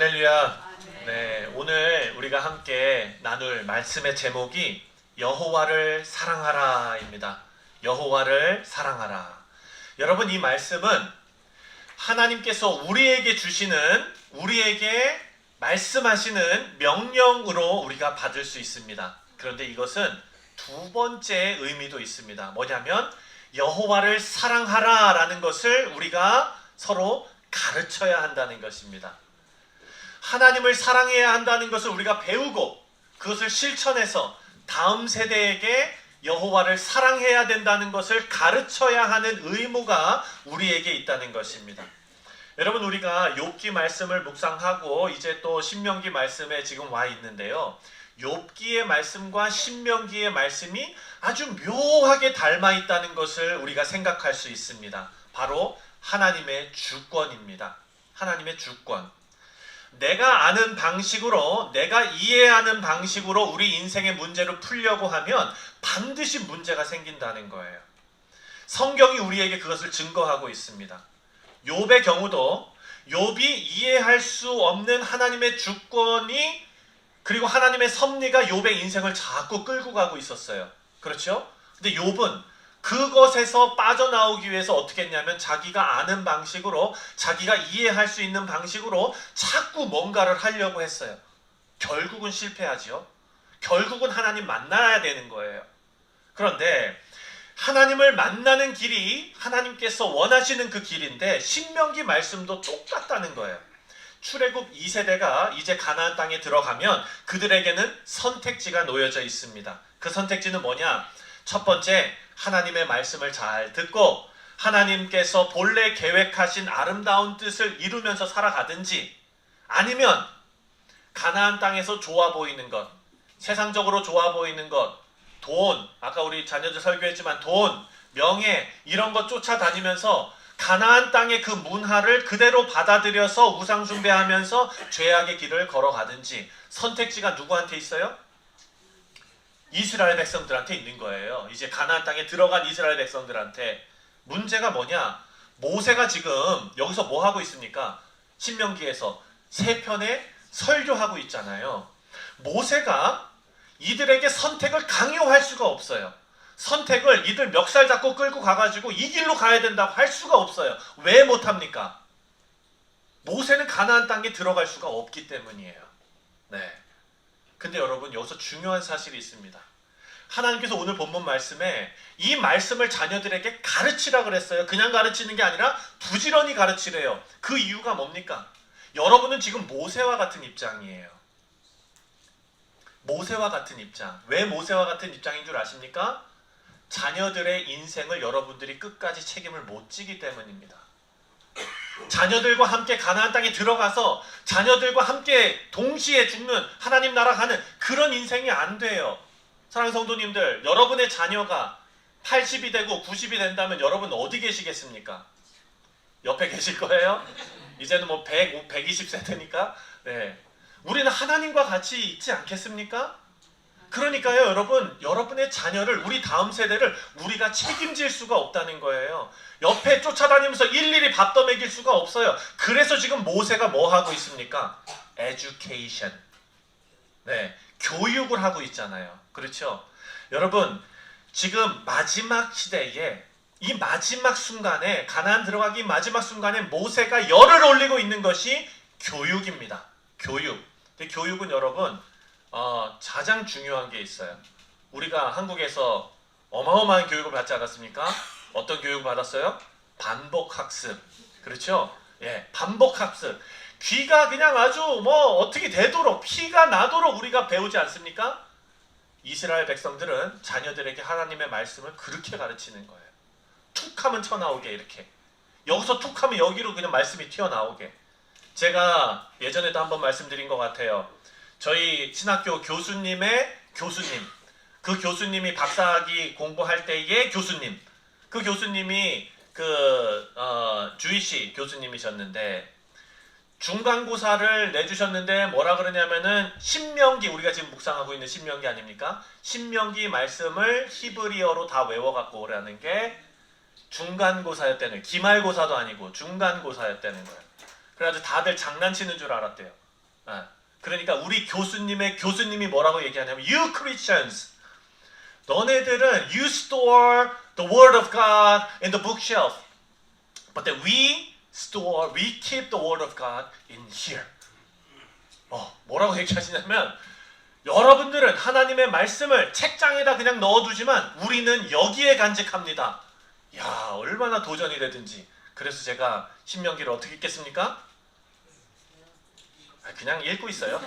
할렐루야. 네, 오늘 우리가 함께 나눌 말씀의 제목이 여호와를 사랑하라입니다. 여호와를 사랑하라. 여러분, 이 말씀은 하나님께서 우리에게 말씀하시는 명령으로 우리가 받을 수 있습니다. 그런데 이것은 두 번째 의미도 있습니다. 뭐냐면 여호와를 사랑하라라는 것을 우리가 서로 가르쳐야 한다는 것입니다. 하나님을 사랑해야 한다는 것을 우리가 배우고 그것을 실천해서 다음 세대에게 여호와를 사랑해야 된다는 것을 가르쳐야 하는 의무가 우리에게 있다는 것입니다. 여러분, 우리가 욥기 말씀을 묵상하고 이제 또 신명기 말씀에 지금 와 있는데요. 욥기의 말씀과 신명기의 말씀이 아주 묘하게 닮아 있다는 것을 우리가 생각할 수 있습니다. 바로 하나님의 주권입니다. 하나님의 주권. 내가 아는 방식으로, 내가 이해하는 방식으로 우리 인생의 문제를 풀려고 하면 반드시 문제가 생긴다는 거예요. 성경이 우리에게 그것을 증거하고 있습니다. 욥의 경우도 욥이 이해할 수 없는 하나님의 주권이, 그리고 하나님의 섭리가 욥의 인생을 자꾸 끌고 가고 있었어요. 그렇죠? 근데 욥은 그것에서 빠져나오기 위해서 어떻게 했냐면 자기가 아는 방식으로, 자기가 이해할 수 있는 방식으로 자꾸 뭔가를 하려고 했어요. 결국은 실패하지요. 결국은 하나님 만나야 되는 거예요. 그런데 하나님을 만나는 길이 하나님께서 원하시는 그 길인데 신명기 말씀도 똑같다는 거예요. 출애굽 2세대가 이제 가나안 땅에 들어가면 그들에게는 선택지가 놓여져 있습니다. 그 선택지는 뭐냐? 첫 번째, 하나님의 말씀을 잘 듣고 하나님께서 본래 계획하신 아름다운 뜻을 이루면서 살아가든지, 아니면 가나안 땅에서 좋아 보이는 것, 세상적으로 좋아 보이는 것, 돈, 아까 우리 자녀들 설교했지만 돈, 명예, 이런 것 쫓아다니면서 가나안 땅의 그 문화를 그대로 받아들여서 우상 숭배하면서 죄악의 길을 걸어가든지, 선택지가 누구한테 있어요? 이스라엘 백성들한테 있는 거예요. 이제 가나안 땅에 들어간 이스라엘 백성들한테. 문제가 뭐냐? 모세가 지금 여기서 뭐 하고 있습니까? 신명기에서 세 편에 설교하고 있잖아요. 모세가 이들에게 선택을 강요할 수가 없어요. 선택을 이들 멱살 잡고 끌고 가가지고 이 길로 가야 된다고 할 수가 없어요. 왜 못합니까? 모세는 가나안 땅에 들어갈 수가 없기 때문이에요. 네. 근데 여러분, 여기서 중요한 사실이 있습니다. 하나님께서 오늘 본문 말씀에 이 말씀을 자녀들에게 가르치라 그랬어요. 그냥 가르치는 게 아니라 부지런히 가르치래요. 그 이유가 뭡니까? 여러분은 지금 모세와 같은 입장이에요. 모세와 같은 입장. 왜 모세와 같은 입장인 줄 아십니까? 자녀들의 인생을 여러분들이 끝까지 책임을 못 지기 때문입니다. 자녀들과 함께 가나안 땅에 들어가서 자녀들과 함께 동시에 죽는, 하나님 나라 가는 그런 인생이 안 돼요. 사랑하는 성도님들, 여러분의 자녀가 80이 되고 90이 된다면 여러분 어디 계시겠습니까? 옆에 계실 거예요? 이제는 뭐 100, 120세대니까. 네. 우리는 하나님과 같이 있지 않겠습니까? 그러니까요, 여러분, 여러분의 자녀를, 우리 다음 세대를 우리가 책임질 수가 없다는 거예요. 옆에 쫓아다니면서 일일이 밥도 먹일 수가 없어요. 그래서 지금 모세가 뭐 하고 있습니까? education. 네, 교육을 하고 있잖아요. 그렇죠? 여러분, 지금 마지막 시대에, 이 마지막 순간에, 가나안 들어가기 마지막 순간에 모세가 열을 올리고 있는 것이 교육입니다. 교육. 근데 교육은 여러분, 가장 중요한 게 있어요. 우리가 한국에서 어마어마한 교육을 받지 않았습니까? 어떤 교육을 받았어요? 반복학습. 그렇죠? 예, 반복학습. 귀가 그냥 아주 뭐 어떻게 되도록, 피가 나도록 우리가 배우지 않습니까? 이스라엘 백성들은 자녀들에게 하나님의 말씀을 그렇게 가르치는 거예요. 툭 하면 튀어나오게, 이렇게. 여기서 툭 하면 여기로 그냥 말씀이 튀어나오게. 제가 예전에도 한번 말씀드린 것 같아요. 저희 신학교 교수님의 교수님, 그 교수님이 박사학위 공부할 때의 교수님, 그 교수님이 주이시 교수님이셨는데 중간고사를 내주셨는데 뭐라 그러냐면은 신명기, 우리가 지금 묵상하고 있는 신명기 아닙니까? 신명기 말씀을 히브리어로 다 외워갖고 오라는 게 중간고사였다는, 기말고사도 아니고 중간고사였다는 거예요. 그래가지고 다들 장난치는 줄 알았대요. 그러니까 우리 교수님이 뭐라고 얘기하냐면 You Christians, 너네들은 you store the word of God in the bookshelf, but that we keep the word of God in here. 뭐라고 얘기하시냐면 여러분들은 하나님의 말씀을 책장에다 그냥 넣어두지만 우리는 여기에 간직합니다. 야, 얼마나 도전이 되든지. 그래서 제가 신명기를 어떻게 읽겠습니까? 그냥 읽고 있어요.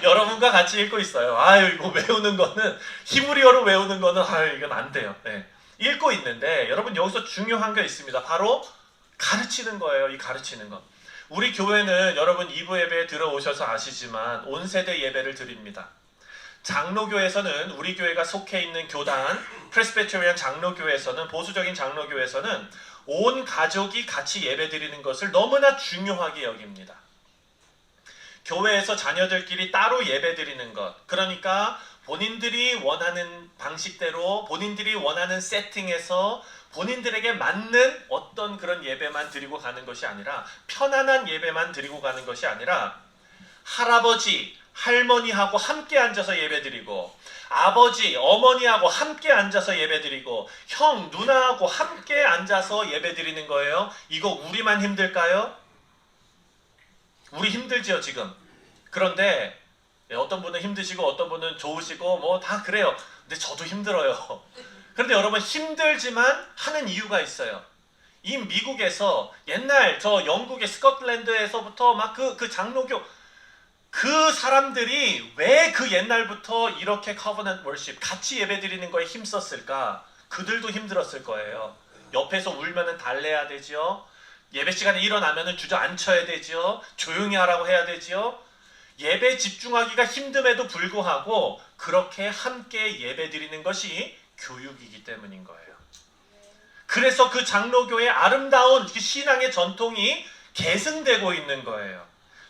여러분과 같이 읽고 있어요. 아유, 이거 외우는 거는 히브리어로 외우는 거는 이건 안 돼요. 읽고 있는데 여러분 여기서 중요한 게 있습니다. 바로 가르치는 거예요. 이 가르치는 거. 우리 교회는 여러분 2부 예배에 들어오셔서 아시지만 온 세대 예배를 드립니다. 장로교에서는 우리 교회가 속해 있는 교단 프레스비테리안 장로교에서는 보수적인 장로교에서는 온 가족이 같이 예배 드리는 것을 너무나 중요하게 여깁니다. 교회에서 자녀들끼리 따로 예배 드리는 것, 그러니까 본인들이 원하는 방식대로 본인들이 원하는 세팅에서 본인들에게 맞는 어떤 그런 예배만 드리고 가는 것이 아니라 편안한 예배만 드리고 가는 것이 아니라 할아버지, 할머니하고 함께 앉아서 예배드리고 아버지, 어머니하고 함께 앉아서 예배드리고 형, 누나하고 함께 앉아서 예배드리는 거예요. 이거 우리만 힘들까요? 우리 힘들지요 지금. 그런데 어떤 분은 힘드시고 어떤 분은 좋으시고 뭐 다 그래요. 근데 저도 힘들어요. 그런데 여러분 힘들지만 하는 이유가 있어요. 이 미국에서 옛날 저 영국의 스코틀랜드에서부터 막 그 장로교 그 사람들이 왜 그 옛날부터 이렇게 커버넌트 월십 같이 예배드리는 거에 힘썼을까? 그들도 힘들었을 거예요. 옆에서 울면은 달래야 되죠. 예배 시간에 일어나면은 주저앉혀야 되죠. 조용히 하라고 해야 되죠. 예배 집중하기가 힘듦에도 불구하고 그렇게 함께 예배 드리는 것이 교육이기 때문인 거예요. 그래서 그 장로교의 아름다운 그 신앙의 전통이 계승되고 있는 거예요.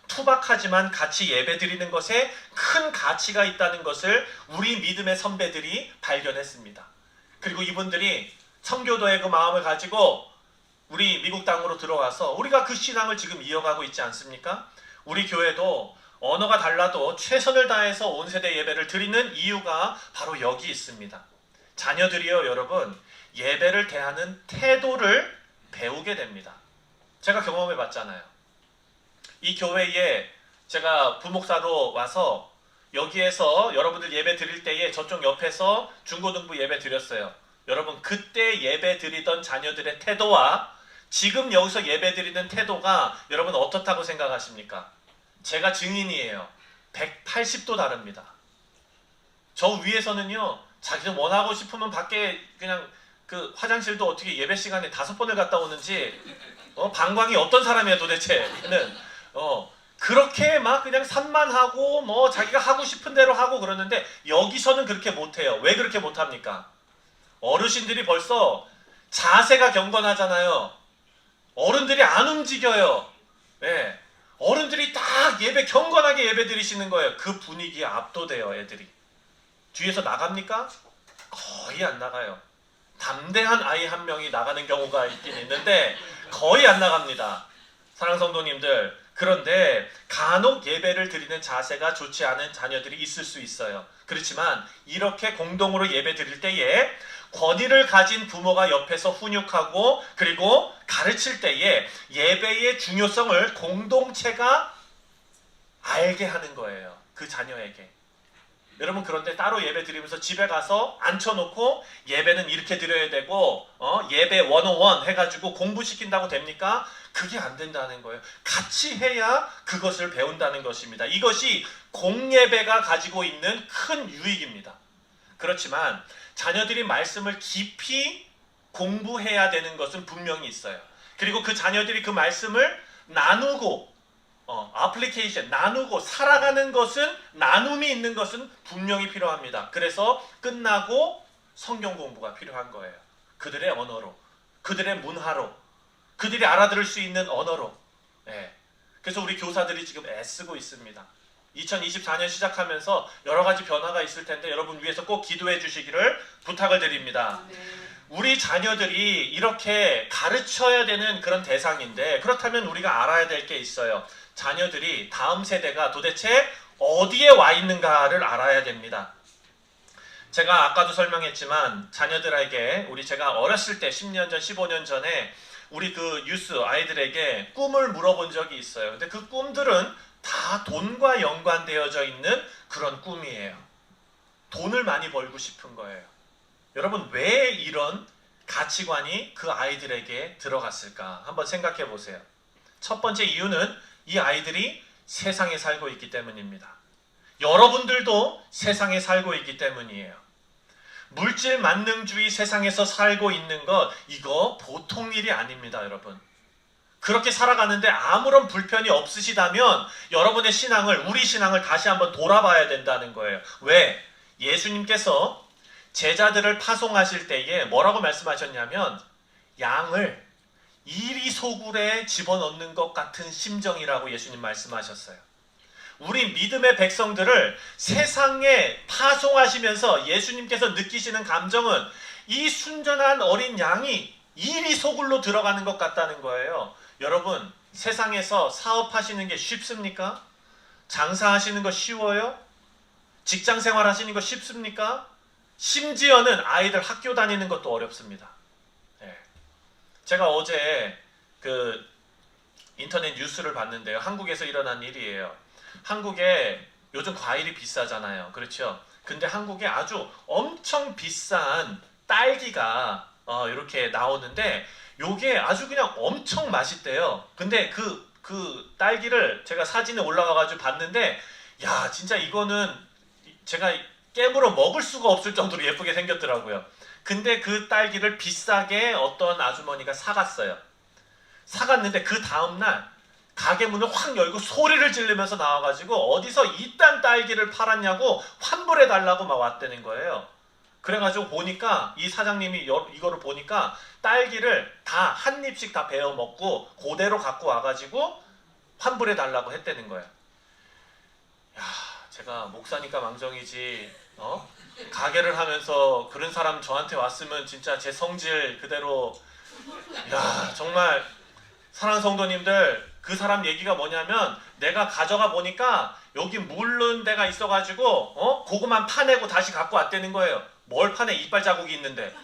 투박하지만 같이 예배 드리는 것에 큰 가치가 있다는 것을 우리 믿음의 선배들이 발견했습니다. 그리고 이분들이 청교도의 그 마음을 가지고 우리 미국 땅으로 들어와서 우리가 그 신앙을 지금 이어가고 있지 않습니까? 우리 교회도 언어가 달라도 최선을 다해서 온 세대 예배를 드리는 이유가 바로 여기 있습니다. 자녀들이요, 여러분, 예배를 대하는 태도를 배우게 됩니다. 제가 경험해 봤잖아요. 이 교회에 제가 부목사로 와서 여기에서 여러분들 예배 드릴 때에 저쪽 옆에서 중고등부 예배 드렸어요. 여러분, 그때 예배 드리던 자녀들의 태도와 지금 여기서 예배 드리는 태도가 여러분 어떻다고 생각하십니까? 제가 증인이에요. 180도 다릅니다. 저 위에서는요, 자기는 원하고 싶으면 밖에 그냥 그 화장실도 어떻게 예배 시간에 5번을 갔다 오는지, 방광이 어떤 사람이야 도대체는, 그렇게 막 그냥 산만하고 뭐 자기가 하고 싶은 대로 하고 그러는데 여기서는 그렇게 못해요. 왜 그렇게 못합니까? 어르신들이 벌써 자세가 경건하잖아요. 어른들이 안 움직여요. 네. 어른들이 딱 경건하게 예배 드리시는 거예요. 그 분위기에 압도돼요, 애들이. 뒤에서 나갑니까? 거의 안 나가요. 담대한 아이 한 명이 나가는 경우가 있긴 있는데 거의 안 나갑니다. 사랑하는 성도님들, 그런데 간혹 예배를 드리는 자세가 좋지 않은 자녀들이 있을 수 있어요. 그렇지만 이렇게 공동으로 예배 드릴 때에 권위를 가진 부모가 옆에서 훈육하고 그리고 가르칠 때에 예배의 중요성을 공동체가 알게 하는 거예요. 그 자녀에게. 여러분, 그런데 따로 예배 드리면서 집에 가서 앉혀놓고 예배는 이렇게 드려야 되고 예배 101 해가지고 공부시킨다고 됩니까? 그게 안 된다는 거예요. 같이 해야 그것을 배운다는 것입니다. 이것이 공예배가 가지고 있는 큰 유익입니다. 그렇지만 자녀들이 말씀을 깊이 공부해야 되는 것은 분명히 있어요. 그리고 그 자녀들이 그 말씀을 나누고 애플리케이션 나누고 살아가는 것은 나눔이 있는 것은 분명히 필요합니다. 그래서 끝나고 성경 공부가 필요한 거예요. 그들의 언어로, 그들의 문화로, 그들이 알아들을 수 있는 언어로. 그래서 우리 교사들이 지금 애쓰고 있습니다. 2024년 시작하면서 여러 가지 변화가 있을 텐데 여러분 위해서 꼭 기도해 주시기를 부탁을 드립니다. 우리 자녀들이 이렇게 가르쳐야 되는 그런 대상인데, 그렇다면 우리가 알아야 될 게 있어요. 자녀들이 다음 세대가 도대체 어디에 와 있는가를 알아야 됩니다. 제가 아까도 설명했지만 자녀들에게 제가 어렸을 때 10년 전, 15년 전에 우리 그 유스 아이들에게 꿈을 물어본 적이 있어요. 근데 그 꿈들은 다 돈과 연관되어져 있는 그런 꿈이에요. 돈을 많이 벌고 싶은 거예요. 여러분, 왜 이런 가치관이 그 아이들에게 들어갔을까? 한번 생각해 보세요. 첫 번째 이유는 이 아이들이 세상에 살고 있기 때문입니다. 여러분들도 세상에 살고 있기 때문이에요. 물질 만능주의 세상에서 살고 있는 것, 이거 보통 일이 아닙니다, 여러분. 그렇게 살아가는데 아무런 불편이 없으시다면 여러분의 신앙을, 우리 신앙을 다시 한번 돌아봐야 된다는 거예요. 왜? 예수님께서 제자들을 파송하실 때에 뭐라고 말씀하셨냐면, 양을 이리소굴에 집어넣는 것 같은 심정이라고 예수님 말씀하셨어요. 우리 믿음의 백성들을 세상에 파송하시면서 예수님께서 느끼시는 감정은 이 순전한 어린 양이 이리소굴로 들어가는 것 같다는 거예요. 여러분, 세상에서 사업하시는 게 쉽습니까? 장사하시는 거 쉬워요? 직장생활 하시는 거 쉽습니까? 심지어는 아이들 학교 다니는 것도 어렵습니다. 네. 제가 어제 그 인터넷 뉴스를 봤는데요. 한국에서 일어난 일이에요. 한국에 요즘 과일이 비싸잖아요. 그렇죠? 근데 한국에 아주 엄청 비싼 딸기가 이렇게 나오는데 요게 아주 그냥 엄청 맛있대요. 근데 그 딸기를 제가 사진에 올라가가지고 봤는데, 야, 진짜 이거는 제가 깨물어 먹을 수가 없을 정도로 예쁘게 생겼더라고요. 근데 그 딸기를 비싸게 어떤 아주머니가 사갔어요. 사갔는데 그 다음날 가게 문을 확 열고 소리를 지르면서 나와가지고 어디서 이딴 딸기를 팔았냐고 환불해달라고 막 왔다는 거예요. 그래가지고 보니까 이 사장님이 이거를 보니까 딸기를 다 한 입씩 다 베어 먹고 그대로 갖고 와가지고 환불해달라고 했다는 거예요. 야, 제가 목사니까 망정이지, 가게를 하면서 그런 사람 저한테 왔으면 진짜 제 성질 그대로, 야, 정말 사랑하는 성도님들, 그 사람 얘기가 뭐냐면, 내가 가져가 보니까 여기 물른 데가 있어가지고 그거만 파내고 다시 갖고 왔다는 거예요. 뭘 파내? 이빨 자국이 있는데.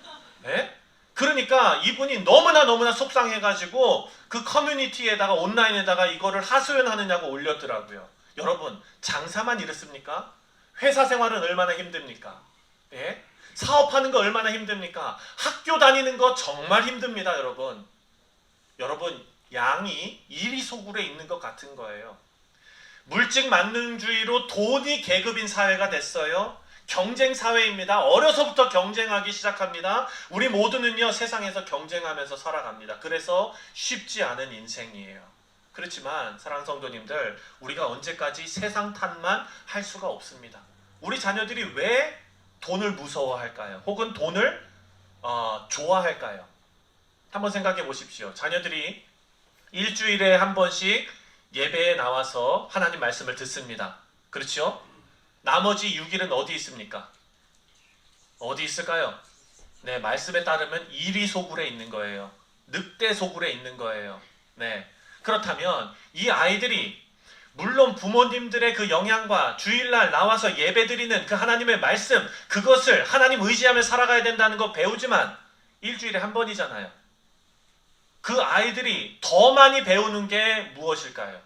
예? 그러니까 이분이 너무나 속상해가지고 그 커뮤니티에다가, 온라인에다가 이거를 하소연하느냐고 올렸더라고요. 여러분, 장사만 이렇습니까? 회사 생활은 얼마나 힘듭니까? 예? 사업하는 거 얼마나 힘듭니까? 학교 다니는 거 정말 힘듭니다, 여러분. 여러분, 양이 이리소굴에 있는 것 같은 거예요. 물질 만능주의로 돈이 계급인 사회가 됐어요. 경쟁 사회입니다. 어려서부터 경쟁하기 시작합니다. 우리 모두는요, 세상에서 경쟁하면서 살아갑니다. 그래서 쉽지 않은 인생이에요. 그렇지만 사랑하는 성도님들, 우리가 언제까지 세상 탓만 할 수가 없습니다. 우리 자녀들이 왜 돈을 무서워할까요? 혹은 돈을 좋아할까요? 한번 생각해 보십시오. 자녀들이 일주일에 한 번씩 예배에 나와서 하나님 말씀을 듣습니다. 그렇죠? 나머지 6일은 어디 있습니까? 어디 있을까요? 네, 말씀에 따르면 이리소굴에 있는 거예요. 늑대소굴에 있는 거예요. 네. 그렇다면 이 아이들이 물론 부모님들의 그 영향과 주일날 나와서 예배드리는 그 하나님의 말씀, 그것을 하나님 의지하며 살아가야 된다는 거 배우지만 일주일에 한 번이잖아요. 그 아이들이 더 많이 배우는 게 무엇일까요?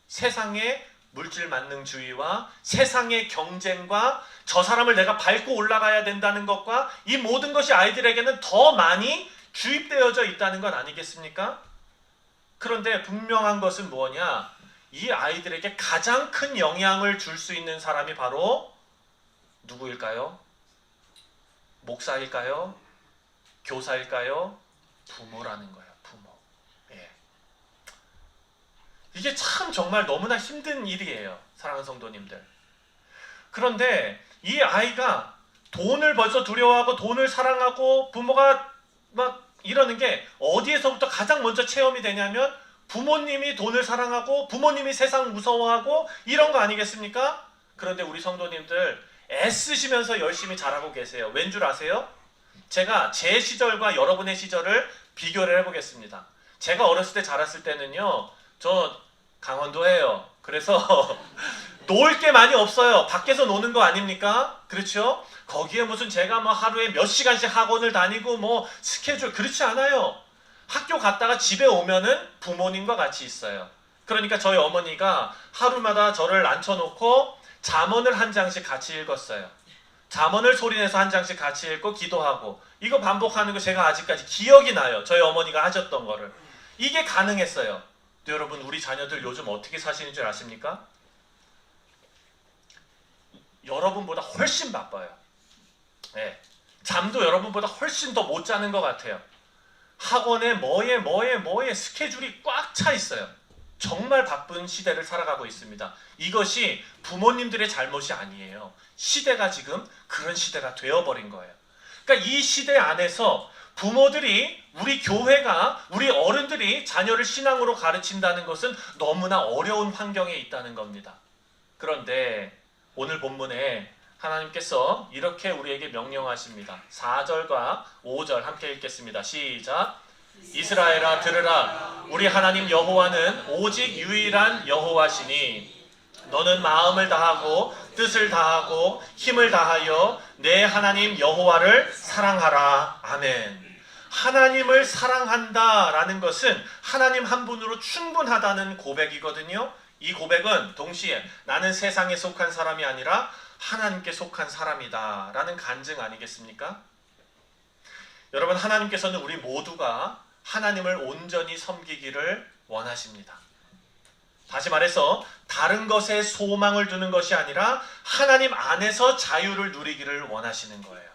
세상의 물질 만능주의와 세상의 경쟁과 저 사람을 내가 밟고 올라가야 된다는 것과 이 모든 것이 아이들에게는 더 많이 주입되어져 있다는 건 아니겠습니까? 그런데 분명한 것은 뭐냐? 이 아이들에게 가장 큰 영향을 줄 수 있는 사람이 바로 누구일까요? 목사일까요? 교사일까요? 부모라는 거예요. 부모. 예. 이게 참 정말 너무나 힘든 일이에요. 사랑하는 성도님들. 그런데 이 아이가 돈을 벌써 두려워하고 돈을 사랑하고 부모가 막 이러는 게 어디에서부터 가장 먼저 체험이 되냐면 부모님이 돈을 사랑하고 부모님이 세상 무서워하고 이런 거 아니겠습니까? 그런데 우리 성도님들 애쓰시면서 열심히 잘하고 계세요. 왠 줄 아세요? 제가 제 시절과 여러분의 시절을 비교를 해보겠습니다. 제가 어렸을 때 자랐을 때는요, 저 강원도예요. 그래서 놀 게 많이 없어요. 밖에서 노는 거 아닙니까? 그렇죠? 거기에 무슨 제가 뭐 하루에 몇 시간씩 학원을 다니고 뭐 스케줄, 그렇지 않아요. 학교 갔다가 집에 오면은 부모님과 같이 있어요. 그러니까 저희 어머니가 하루마다 저를 앉혀놓고 잠언을 한 장씩 같이 읽었어요. 잠언을 소리내서 한 장씩 같이 읽고 기도하고, 이거 반복하는 거 제가 아직까지 기억이 나요. 저희 어머니가 하셨던 거를. 이게 가능했어요. 여러분, 우리 자녀들 요즘 어떻게 사시는 줄 아십니까? 여러분보다 훨씬 바빠요. 네. 잠도 여러분보다 훨씬 더 못 자는 것 같아요. 학원에 뭐에 스케줄이 꽉 차 있어요. 정말 바쁜 시대를 살아가고 있습니다. 이것이 부모님들의 잘못이 아니에요. 시대가 지금 그런 시대가 되어버린 거예요. 그러니까 이 시대 안에서 부모들이, 우리 교회가, 우리 어른들이 자녀를 신앙으로 가르친다는 것은 너무나 어려운 환경에 있다는 겁니다. 그런데 오늘 본문에 하나님께서 이렇게 우리에게 명령하십니다. 4절과 5절 함께 읽겠습니다. 시작. 이스라엘아 들으라. 우리 하나님 여호와는 오직 유일한 여호와시니 너는 마음을 다하고 뜻을 다하고 힘을 다하여 내 하나님 여호와를 사랑하라. 아멘. 하나님을 사랑한다라는 것은 하나님 한 분으로 충분하다는 고백이거든요. 이 고백은 동시에 나는 세상에 속한 사람이 아니라 하나님께 속한 사람이다 라는 간증 아니겠습니까? 여러분, 하나님께서는 우리 모두가 하나님을 온전히 섬기기를 원하십니다. 다시 말해서 다른 것에 소망을 두는 것이 아니라 하나님 안에서 자유를 누리기를 원하시는 거예요.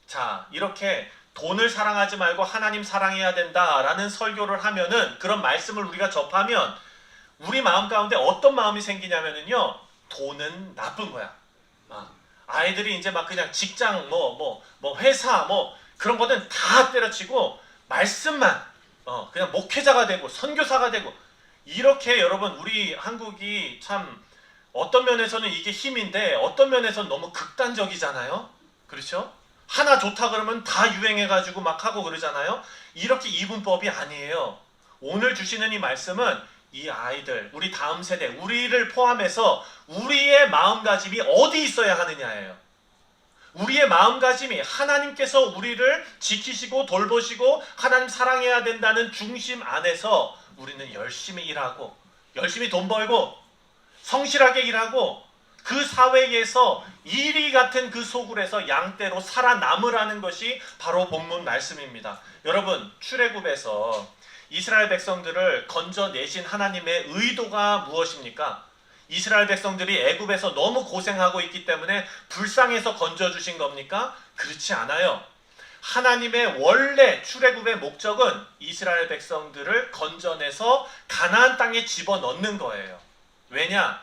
자, 이렇게 돈을 사랑하지 말고 하나님 사랑해야 된다라는 설교를 하면은, 그런 말씀을 우리가 접하면 우리 마음 가운데 어떤 마음이 생기냐면요, 돈은 나쁜 거야. 아이들이 이제 막 그냥 직장, 회사, 그런 거는 다 때려치고 말씀만, 그냥 목회자가 되고 선교사가 되고, 이렇게 여러분, 우리 한국이 참 어떤 면에서는 이게 힘인데 어떤 면에서는 너무 극단적이잖아요. 그렇죠? 하나 좋다 그러면 다 유행해가지고 막 하고 그러잖아요. 이렇게 이분법이 아니에요. 오늘 주시는 이 말씀은 이 아이들, 우리 다음 세대, 우리를 포함해서 우리의 마음가짐이 어디 있어야 하느냐예요. 우리의 마음가짐이 하나님께서 우리를 지키시고 돌보시고 하나님 사랑해야 된다는 중심 안에서 우리는 열심히 일하고, 열심히 돈 벌고, 성실하게 일하고, 그 사회에서 이리 같은 그 소굴에서 양떼로 살아남으라는 것이 바로 본문 말씀입니다. 여러분, 출애굽에서 이스라엘 백성들을 건져내신 하나님의 의도가 무엇입니까? 이스라엘 백성들이 애굽에서 너무 고생하고 있기 때문에 불쌍해서 건져주신 겁니까? 그렇지 않아요. 하나님의 원래 출애굽의 목적은 이스라엘 백성들을 건져내서 가나안 땅에 집어넣는 거예요. 왜냐?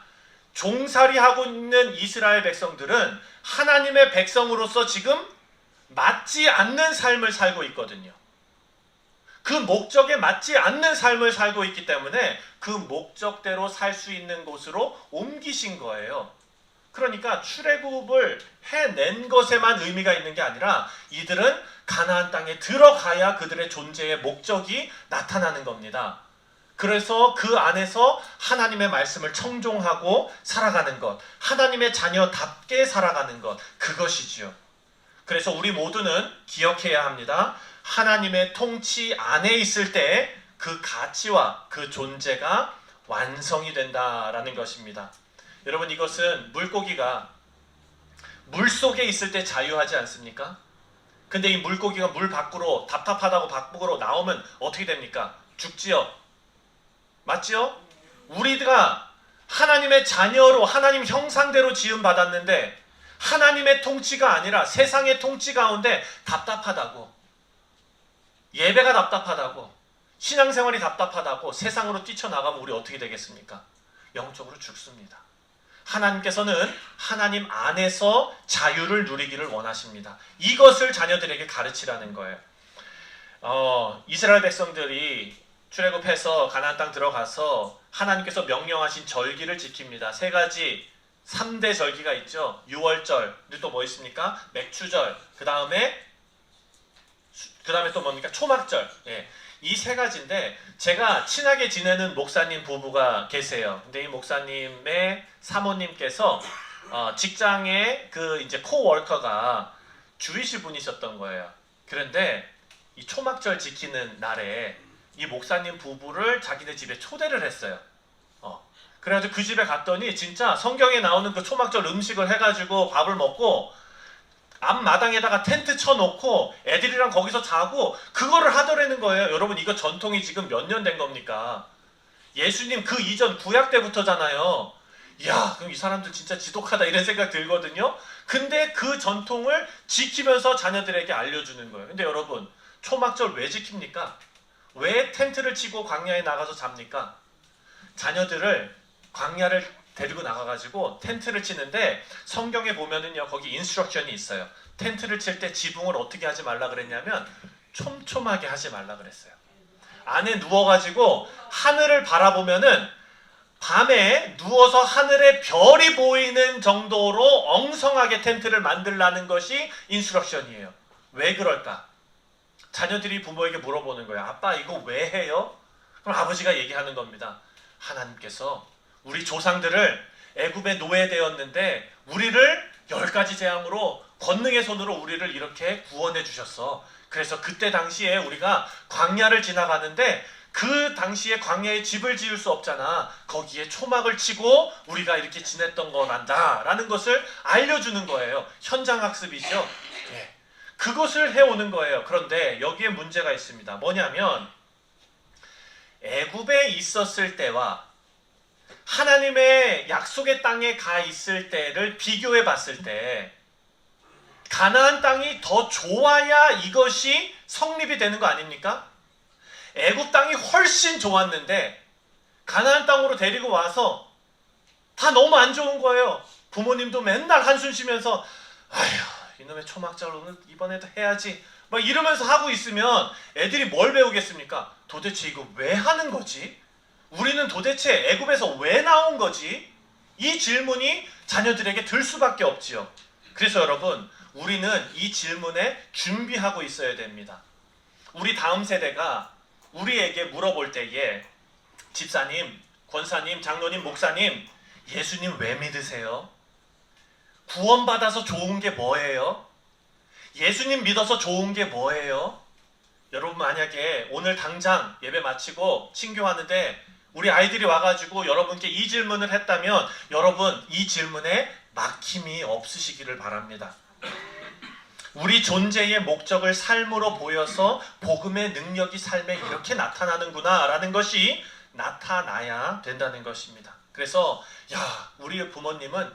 종살이하고 있는 이스라엘 백성들은 하나님의 백성으로서 지금 맞지 않는 삶을 살고 있거든요. 그 목적에 맞지 않는 삶을 살고 있기 때문에 그 목적대로 살 수 있는 곳으로 옮기신 거예요. 그러니까 출애굽을 해낸 것에만 의미가 있는 게 아니라 이들은 가나안 땅에 들어가야 그들의 존재의 목적이 나타나는 겁니다. 그래서 그 안에서 하나님의 말씀을 청종하고 살아가는 것, 하나님의 자녀답게 살아가는 것, 그것이지요. 그래서 우리 모두는 기억해야 합니다. 하나님의 통치 안에 있을 때 그 가치와 그 존재가 완성이 된다라는 것입니다. 여러분, 이것은 물고기가 물 속에 있을 때 자유하지 않습니까? 근데 이 물고기가 물 밖으로, 답답하다고 밖으로 나오면 어떻게 됩니까? 죽지요. 맞지요? 우리가 하나님의 자녀로 하나님 형상대로 지음받았는데 하나님의 통치가 아니라 세상의 통치 가운데 답답하다고, 예배가 답답하다고, 신앙생활이 답답하다고 세상으로 뛰쳐나가면 우리 어떻게 되겠습니까? 영적으로 죽습니다. 하나님께서는 하나님 안에서 자유를 누리기를 원하십니다. 이것을 자녀들에게 가르치라는 거예요. 이스라엘 백성들이 출애굽해서 가나안 땅 들어가서 하나님께서 명령하신 절기를 지킵니다. 세 가지 3대 절기가 있죠. 유월절, 또 뭐 있습니까? 맥추절, 그 다음에 그 다음에 또 뭡니까? 초막절. 예. 이 세 가지인데 제가 친하게 지내는 목사님 부부가 계세요. 근데 이 목사님의 사모님께서 직장의 그 이제 코워커가 주이시 분이셨던 거예요. 그런데 이 초막절 지키는 날에 이 목사님 부부를 자기네 집에 초대를 했어요. 그래가지고 그 집에 갔더니 진짜 성경에 나오는 그 초막절 음식을 해가지고 밥을 먹고 앞마당에다가 텐트 쳐놓고 애들이랑 거기서 자고 그거를 하더라는 거예요. 여러분 이거 전통이 지금 몇 년 된 겁니까? 예수님 그 이전 구약 때부터잖아요. 이야 그럼 이 사람들 진짜 지독하다 이런 생각 들거든요. 근데 그 전통을 지키면서 자녀들에게 알려주는 거예요. 근데 여러분 초막절 왜 지킵니까? 왜 텐트를 치고 광야에 나가서 잡니까? 자녀들을 광야를 데리고 나가가지고 텐트를 치는데 성경에 보면은요 거기 인스트럭션이 있어요. 텐트를 칠 때 지붕을 어떻게 하지 말라 그랬냐면 촘촘하게 하지 말라 그랬어요. 안에 누워가지고 하늘을 바라보면은 밤에 누워서 하늘에 별이 보이는 정도로 엉성하게 텐트를 만들라는 것이 인스트럭션이에요. 왜 그럴까? 자녀들이 부모에게 물어보는 거예요. 아빠 이거 왜 해요? 그럼 아버지가 얘기하는 겁니다. 하나님께서 우리 조상들을 애굽에 노예되었는데 우리를 10가지 재앙으로 권능의 손으로 우리를 이렇게 구원해 주셨어. 그래서 그때 당시에 우리가 광야를 지나가는데 그 당시에 광야에 집을 지을 수 없잖아. 거기에 초막을 치고 우리가 이렇게 지냈던 거란다 라는 것을 알려주는 거예요. 현장학습이죠. 예. 그것을 해오는 거예요. 그런데 여기에 문제가 있습니다. 뭐냐면 애굽에 있었을 때와 하나님의 약속의 땅에 가 있을 때를 비교해 봤을 때 가나안 땅이 더 좋아야 이것이 성립이 되는 거 아닙니까? 애굽 땅이 훨씬 좋았는데 가나안 땅으로 데리고 와서 다 너무 안 좋은 거예요. 부모님도 맨날 한숨 쉬면서 아휴 이놈의 초막절 오늘 이번에도 해야지 막 이러면서 하고 있으면 애들이 뭘 배우겠습니까? 도대체 이거 왜 하는 거지? 우리는 도대체 애굽에서 왜 나온 거지? 이 질문이 자녀들에게 들 수밖에 없지요. 그래서 여러분 우리는 이 질문에 준비하고 있어야 됩니다. 우리 다음 세대가 우리에게 물어볼 때에 집사님, 권사님, 장로님, 목사님 예수님 왜 믿으세요? 구원받아서 좋은 게 뭐예요? 예수님 믿어서 좋은 게 뭐예요? 여러분 만약에 오늘 당장 예배 마치고 친교하는데 우리 아이들이 와가지고 여러분께 이 질문을 했다면 여러분 이 질문에 막힘이 없으시기를 바랍니다. 우리 존재의 목적을 삶으로 보여서 복음의 능력이 삶에 이렇게 나타나는구나 라는 것이 나타나야 된다는 것입니다. 그래서 우리 부모님은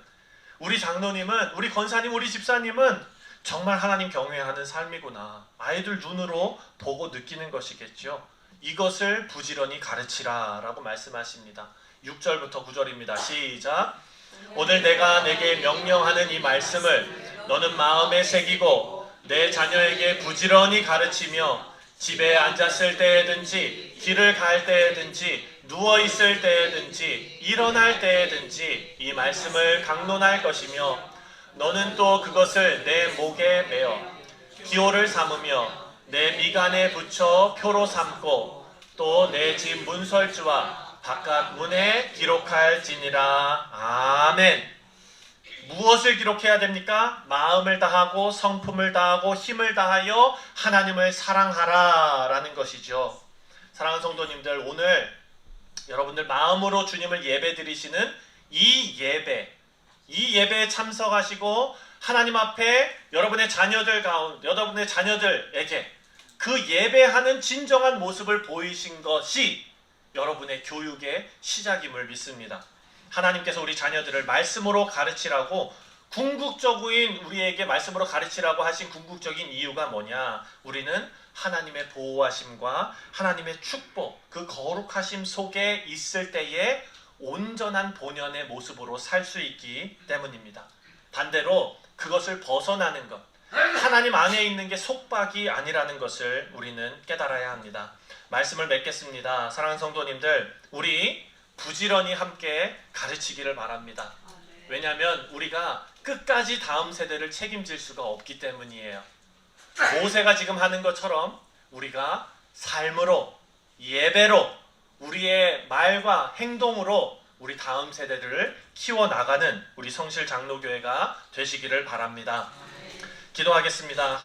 우리 장로님은 우리 권사님 우리 집사님은 정말 하나님 경외하는 삶이구나. 아이들 눈으로 보고 느끼는 것이겠죠. 이것을 부지런히 가르치라 라고 말씀하십니다. 6절부터 9절입니다. 시작. 오늘 내가 내게 명령하는 이 말씀을 너는 마음에 새기고 내 자녀에게 부지런히 가르치며 집에 앉았을 때에든지 길을 갈 때에든지 누워있을 때에든지 일어날 때에든지 이 말씀을 강론할 것이며 너는 또 그것을 내 목에 매어 기호를 삼으며 내 미간에 붙여 표로 삼고 또 내 집 문설주와 바깥 문에 기록할지니라. 아멘. 무엇을 기록해야 됩니까? 마음을 다하고 성품을 다하고 힘을 다하여 하나님을 사랑하라 라는 것이죠. 사랑하는 성도님들 오늘 여러분들 마음으로 주님을 예배 드리시는 이 예배에 참석하시고 하나님 앞에 여러분의 자녀들에게 그 예배하는 진정한 모습을 보이신 것이 여러분의 교육의 시작임을 믿습니다. 하나님께서 우리 자녀들을 말씀으로 가르치라고 궁극적인 우리에게 말씀으로 가르치라고 하신 궁극적인 이유가 뭐냐? 우리는 하나님의 보호하심과 하나님의 축복, 그 거룩하심 속에 있을 때에 온전한 본연의 모습으로 살 수 있기 때문입니다. 반대로 그것을 벗어나는 것, 하나님 안에 있는 게 속박이 아니라는 것을 우리는 깨달아야 합니다. 말씀을 맺겠습니다. 사랑하는 성도님들, 우리 부지런히 함께 가르치기를 바랍니다. 왜냐하면 우리가 끝까지 다음 세대를 책임질 수가 없기 때문이에요. 모세가 지금 하는 것처럼 우리가 삶으로, 예배로, 우리의 말과 행동으로 우리 다음 세대들을 키워나가는 우리 성실 장로교회가 되시기를 바랍니다. 기도하겠습니다.